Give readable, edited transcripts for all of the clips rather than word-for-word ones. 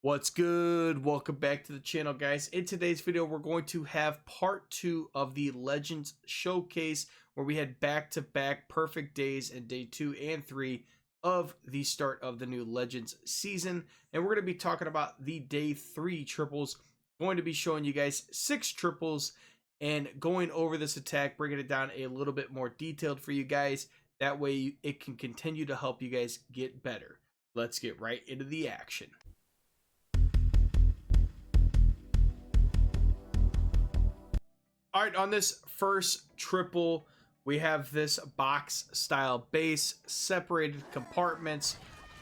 What's good? Welcome back to the channel, guys. In today's video, we're going to have part 2 of the Legends Showcase, where we had back-to-back perfect days in day 2 and 3 of the start of the new Legends season. And we're going to be talking about the day 3 triples. Going to be showing you guys 6 triples and going over this attack, bringing it down a little bit more detailed for you guys. That way it can continue to help you guys get better. Let's get right into the action. All right, on this first triple, we have this box style base, separated compartments,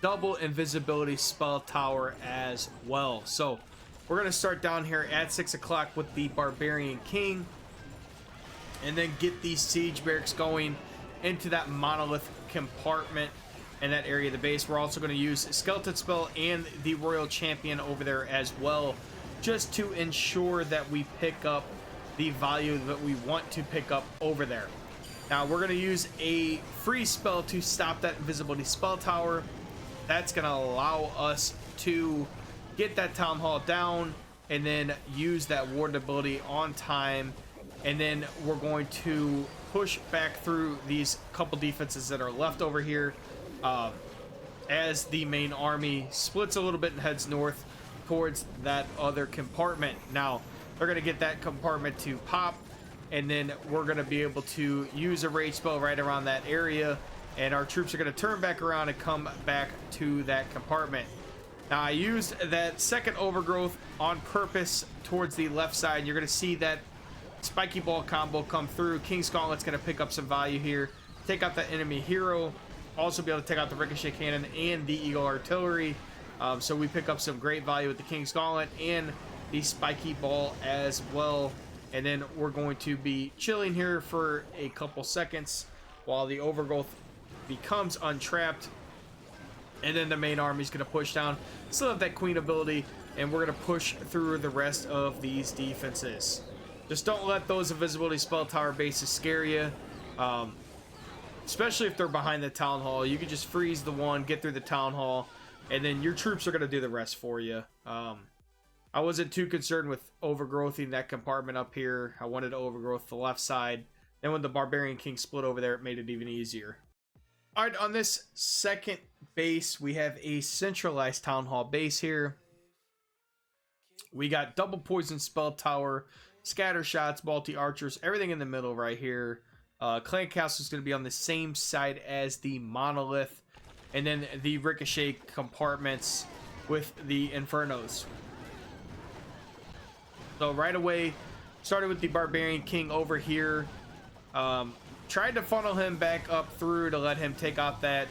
double invisibility spell tower as well. So we're going to start down here at 6 o'clock with the Barbarian King, and then get these siege barracks going into that monolith compartment in that area of the base. We're also going to use Skeleton Spell and the Royal Champion over there as well, just to ensure that we pick up the value that we want to pick up over there. Now we're going to use a free spell to stop that invisibility spell tower. That's going to allow us to get that town hall down and then use that ward ability on time. And then we're going to push back through these couple defenses that are left over here as the main army splits a little bit and heads north towards that other compartment. Now they're going to get that compartment to pop, and then we're going to be able to use a rage spell right around that area, and our troops are going to turn back around and come back to that compartment. Now I used that second overgrowth on purpose towards the left side. You're going to see that spiky ball combo come through. King's Gauntlet's going to pick up some value here, take out the enemy hero, also be able to take out the ricochet cannon and the eagle artillery. So we pick up some great value with the King's Gauntlet and the spiky ball as well. And then we're going to be chilling here for a couple seconds while the overgrowth becomes untrapped, and then the main army is going to push down, still have that queen ability, and we're going to push through the rest of these defenses. Just don't let those invisibility spell tower bases scare you, especially if they're behind the town hall. You can just freeze the one, get through the town hall, and then your troops are going to do the rest for you. I wasn't too concerned with overgrowthing that compartment up here. I wanted to overgrowth the left side. Then when the Barbarian King split over there, it made it even easier. All right, on this second base, we have a centralized town hall base here. We got double poison spell tower, scatter shots, multi archers, everything in the middle right here. Clan Castle is going to be on the same side as the monolith, and then the ricochet compartments with the infernos. So right away, started with the Barbarian King over here. Tried to funnel him back up through to let him take out that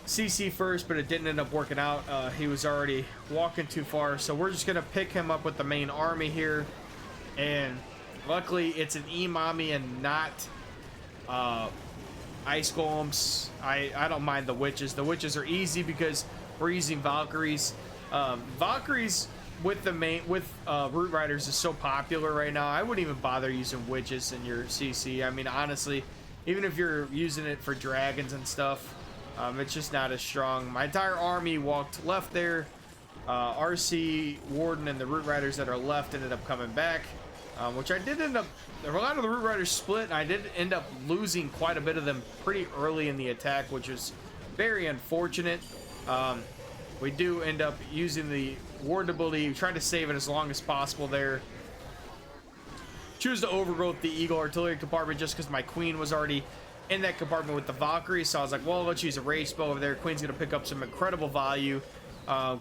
CC first, but it didn't end up working out. He was already walking too far. So we're just going to pick him up with the main army here. And luckily, it's an Imami and not ice golems. I don't mind the witches. The witches are easy because we're using Valkyries. Valkyries with the root riders is so popular right now. I wouldn't even bother using witches in your CC. I mean, honestly, even if you're using it for dragons and stuff, it's just not as strong. My entire army walked left there. RC, Warden, and the root riders that are left ended up coming back, which I did end up. A lot of the root riders split, and I did end up losing quite a bit of them pretty early in the attack, which was very unfortunate. We do end up using the ward ability, trying to save it as long as possible there. Choose to overgrowth the eagle artillery compartment just because my queen was already in that compartment with the Valkyrie, so I was like, well, let's use a rage spell over there. Queen's gonna pick up some incredible value.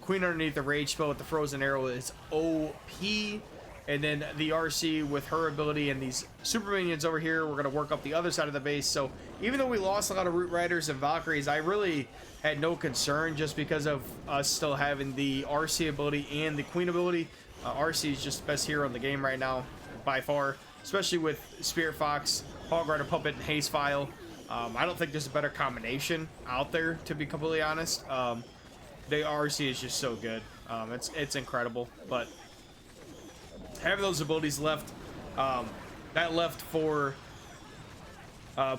Queen underneath the rage spell with the frozen arrow is OP, and then the RC with her ability and these super minions over here, we're gonna work up the other side of the base. So even though we lost a lot of root riders and Valkyries, I really had no concern just because of us still having the RC ability and the queen ability. RC is just the best hero in the game right now by far, especially with Spirit Fox, Hog Rider Puppet, and Haze File. I don't think there's a better combination out there, to be completely honest. The RC is just so good. It's incredible. But having those abilities left, that left for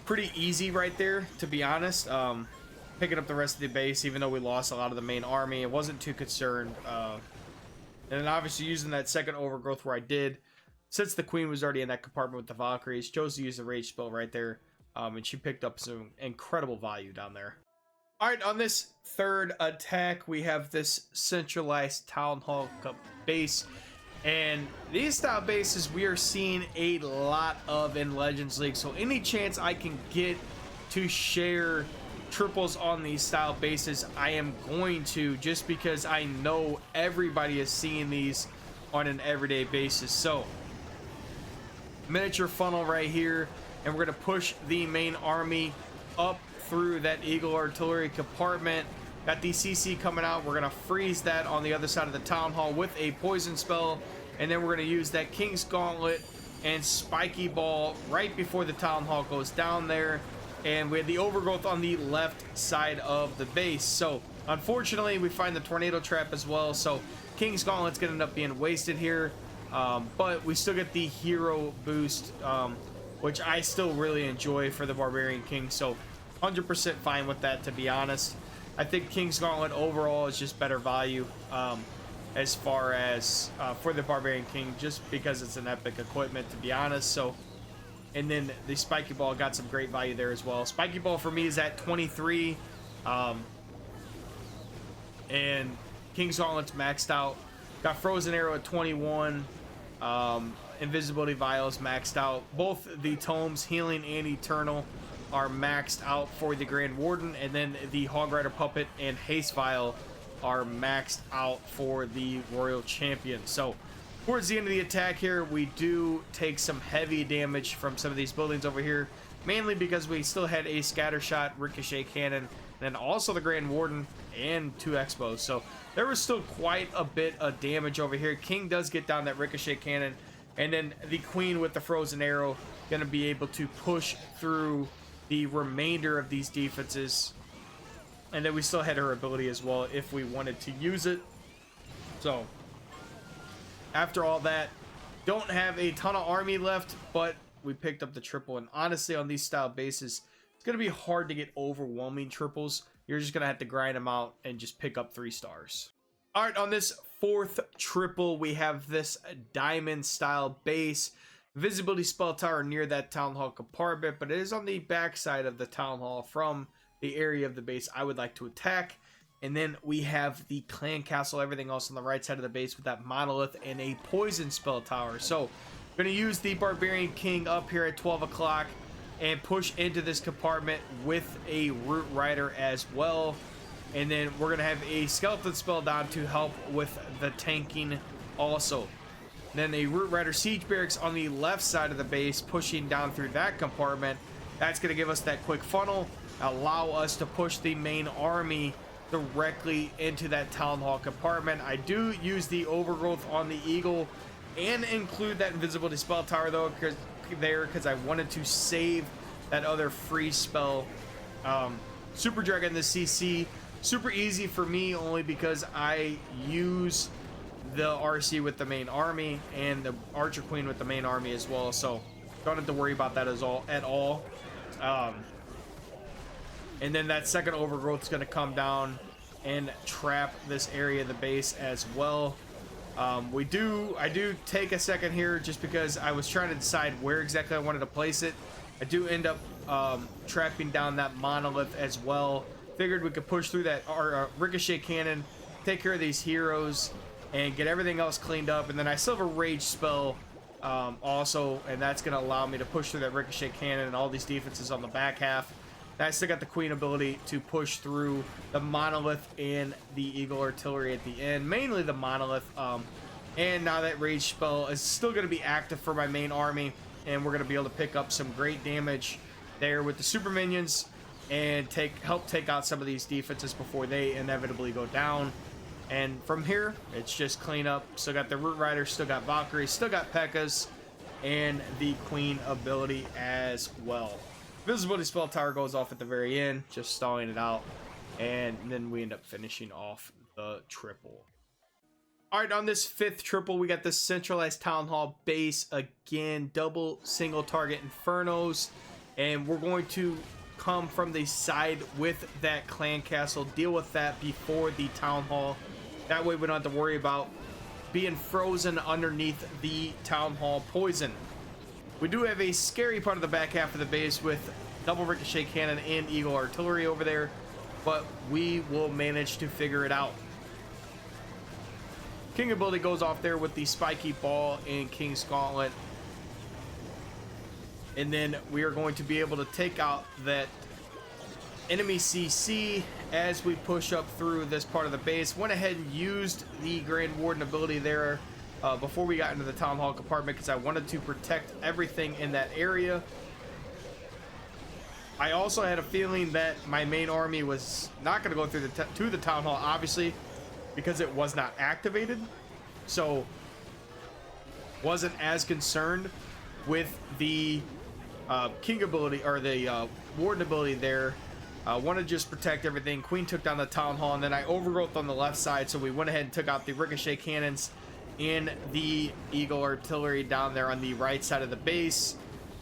pretty easy right there, to be honest. picking up the rest of the base, even though we lost a lot of the main army. I wasn't too concerned. And then obviously using that second overgrowth where I did, since the queen was already in that compartment with the Valkyries, chose to use the rage spell right there. And she picked up some incredible value down there. All right, on this third attack, we have this centralized Town Hall base. And these style bases we are seeing a lot of in Legends League. So any chance I can get to share triples on these style bases, I am going to, just because I know everybody is seeing these on an everyday basis. So miniature funnel right here, and we're going to push the main army up through that Eagle artillery compartment. Got the CC coming out. We're going to freeze that on the other side of the Town Hall with a poison spell, and then we're going to use that King's Gauntlet and Spiky Ball right before the Town Hall goes down there. And we have the Overgrowth on the left side of the base. So unfortunately we find the Tornado Trap as well, so King's Gauntlet's going to end up being wasted here. But we still get the hero boost, which I still really enjoy for the Barbarian King. So 100% fine with that, to be honest. I think King's Gauntlet overall is just better value as far as for the Barbarian King, just because it's an epic equipment, to be honest. So, and then the Spiky Ball got some great value there as well. Spiky Ball for me is at 23, and King's Gauntlet's maxed out. Got Frozen Arrow at 21. Invisibility Vials maxed out. Both the tomes, Healing and Eternal, are maxed out for the Grand Warden, and then the Hog Rider Puppet and Haste Vial are maxed out for the Royal Champion. So towards the end of the attack here, we do take some heavy damage from some of these buildings over here, mainly because we still had a Scatter Shot, Ricochet Cannon, and then also the Grand Warden and 2 Expos. So there was still quite a bit of damage over here. King does get down that Ricochet Cannon, and then the Queen with the Frozen Arrow going to be able to push through the remainder of these defenses. And then we still had her ability as well if we wanted to use it. So after all that, don't have a ton of army left, but we picked up the triple. And honestly, on these style bases, it's going to be hard to get overwhelming triples. You're just going to have to grind them out and just pick up 3 stars. All right, on this fourth triple, we have this diamond style base. Visibility spell tower near that Town Hall compartment, but it is on the back side of the Town Hall from the area of the base I would like to attack. And then we have the clan castle, everything else on the right side of the base with that monolith and a poison spell tower. So I'm going to use the Barbarian King up here at 12 o'clock and push into this compartment with a Root Rider as well. And then we're going to have a skeleton spell down to help with the tanking also. Then a Root Rider Siege Barracks on the left side of the base, pushing down through that compartment. That's going to give us that quick funnel, allow us to push the main army directly into that Town Hall compartment. I do use the Overgrowth on the Eagle and include that Invisibility Spell Tower though, because I wanted to save that other free spell. Super Dragon, the CC, super easy for me only because I use the RC with the main army and the Archer Queen with the main army as well, so don't have to worry about that at all. And then that second Overgrowth is going to come down and trap this area of the base as well. I do take a second here just because I was trying to decide where exactly I wanted to place it. I do end up trapping down that monolith as well. Figured we could push through that Ricochet Cannon, take care of these heroes, and get everything else cleaned up. And then I still have a Rage spell also, and that's going to allow me to push through that Ricochet Cannon and all these defenses on the back half. And I still got the Queen ability to push through the Monolith and the Eagle Artillery at the end, mainly the Monolith. And now that Rage spell is still going to be active for my main army, and we're going to be able to pick up some great damage there with the super minions and help take out some of these defenses before they inevitably go down. And from here, it's just clean up. Still got the Root Rider, still got Valkyrie, still got P.E.K.K.A.s, and the Queen ability as well. Visibility Spell Tower goes off at the very end, just stalling it out. And then we end up finishing off the triple. Alright, on this fifth triple, we got the centralized Town Hall base. Again, double single target Infernos. And we're going to come from the side with that clan castle, deal with that before the town hall. That way we don't have to worry about being frozen underneath the town hall poison. We do have a scary part of the back half of the base with double ricochet cannon and eagle artillery over there, but we will manage to figure it out. King ability goes off there with the spiky ball and King's Gauntlet. And then we are going to be able to take out that enemy CC as we push up through this part of the base. Went ahead and used the Grand Warden ability there before we got into the Town Hall compartment because I wanted to protect everything in that area. I also had a feeling that my main army was not going to go through to the Town Hall, obviously, because it was not activated. So wasn't as concerned with the King ability or the Warden ability there. Want to just protect everything. Queen took down the Town Hall, and then I overgrowth on the left side, so we went ahead and took out the ricochet cannons and the eagle artillery down there on the right side of the base.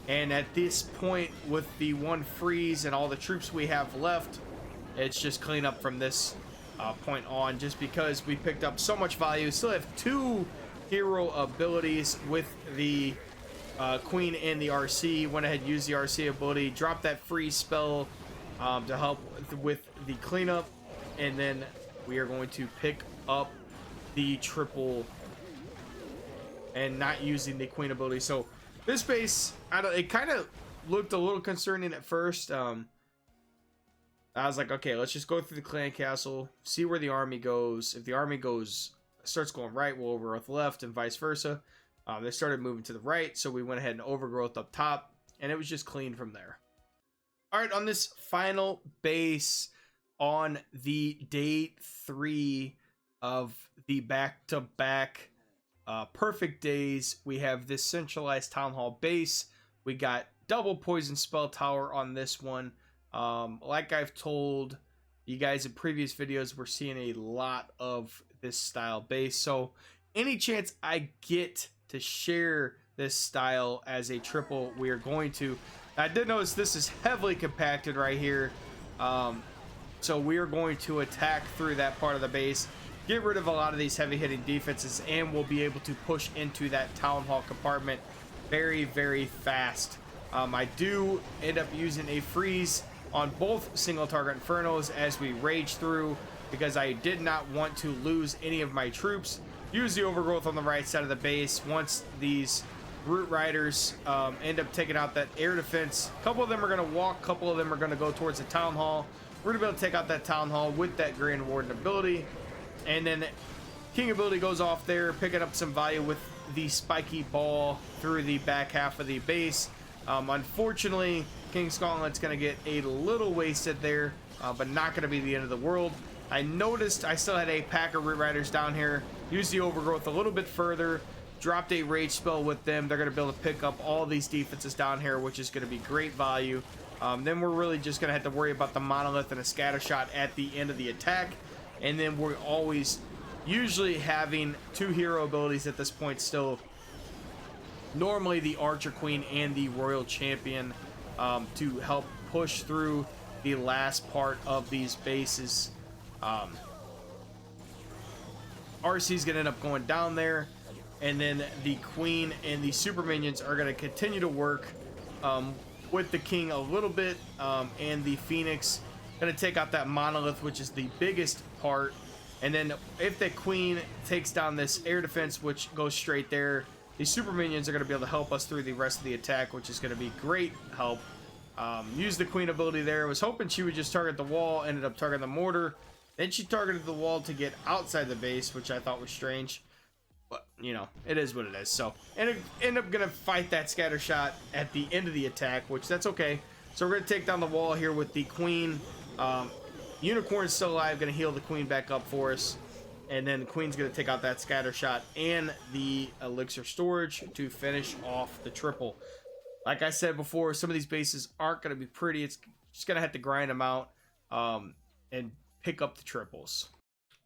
And at this point, with the one freeze and all the troops we have left, it's just clean up from this point on, just because we picked up so much value. Still have 2 hero abilities with the Queen and the RC. Went ahead and used the RC ability, dropped that free spell to help with the cleanup, and then we are going to pick up the triple and not using the Queen ability. So this base, it kind of looked a little concerning at first. I was like, okay, let's just go through the clan castle, see where the army goes. If the army starts going right, we'll overgrowth left, and vice versa. They started moving to the right, so we went ahead and overgrowth up top, and it was just clean from there. All right, on this final base on the day 3 of the back-to-back perfect days, we have this centralized town hall base. We got double poison spell tower on this one. Like I've told you guys in previous videos, we're seeing a lot of this style base. So any chance I get to share this style as a triple, we are going to. I did notice this is heavily compacted right here. So we are going to attack through that part of the base, get rid of a lot of these heavy hitting defenses, and we'll be able to push into that town hall compartment very, very fast. I do end up using a freeze on both single target infernos as we rage through, because I did not want to lose any of my troops. Use the overgrowth on the right side of the base. Once these root riders end up taking out that air defense, a couple of them are going to walk, a couple of them are going to go towards the town hall. We're going to be able to take out that town hall with that Grand Warden ability, and then King ability goes off there, picking up some value with the spiky ball through the back half of the base. Unfortunately, King's Gauntlet's going to get a little wasted there, but not going to be the end of the world. I noticed I still had a pack of root riders down here. Used the overgrowth a little bit further, dropped a rage spell with them. They're going to be able to pick up all these defenses down here, which is going to be great value. Then we're really just going to have to worry about the monolith and a scatter shot at the end of the attack. And then we're always usually having 2 hero abilities at this point still. Normally the Archer Queen and the Royal Champion to help push through the last part of these bases. RC's going to end up going down there, and then the Queen and the super minions are going to continue to work with the King a little bit, and the Phoenix going to take out that monolith, which is the biggest part. And then if the Queen takes down this air defense, which goes straight there, the super minions are going to be able to help us through the rest of the attack, which is going to be great help. Use the Queen ability there. I was hoping she would just target the wall, ended up targeting the mortar. Then she targeted the wall to get outside the base, which I thought was strange. But, you know, it is what it is. So, and end up going to fight that scatter shot at the end of the attack, which that's okay. So we're going to take down the wall here with the Queen. Unicorn's still alive, going to heal the Queen back up for us. And then the Queen's going to take out that scatter shot and the elixir storage to finish off the triple. Like I said before, some of these bases aren't going to be pretty. It's just going to have to grind them out and pick up the triples.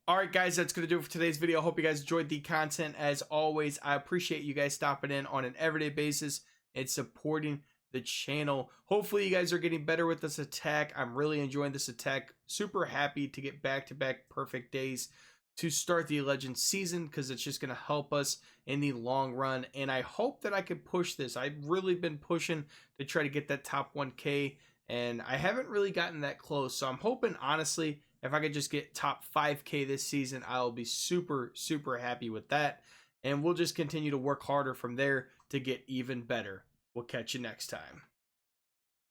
Alright guys, that's going to do it for today's video. I hope you guys enjoyed the content. As always, I appreciate you guys stopping in on an everyday basis and supporting the channel. Hopefully you guys are getting better with this attack. I'm really enjoying this attack. Super happy to get back-to-back perfect days to start the legend season, because it's just going to help us in the long run. And I hope that I can push this. I've really been pushing to try to get that top 1K, and I haven't really gotten that close. So I'm hoping, honestly, if I could just get top 5K this season, I'll be super, super happy with that. And we'll just continue to work harder from there to get even better. We'll catch you next time.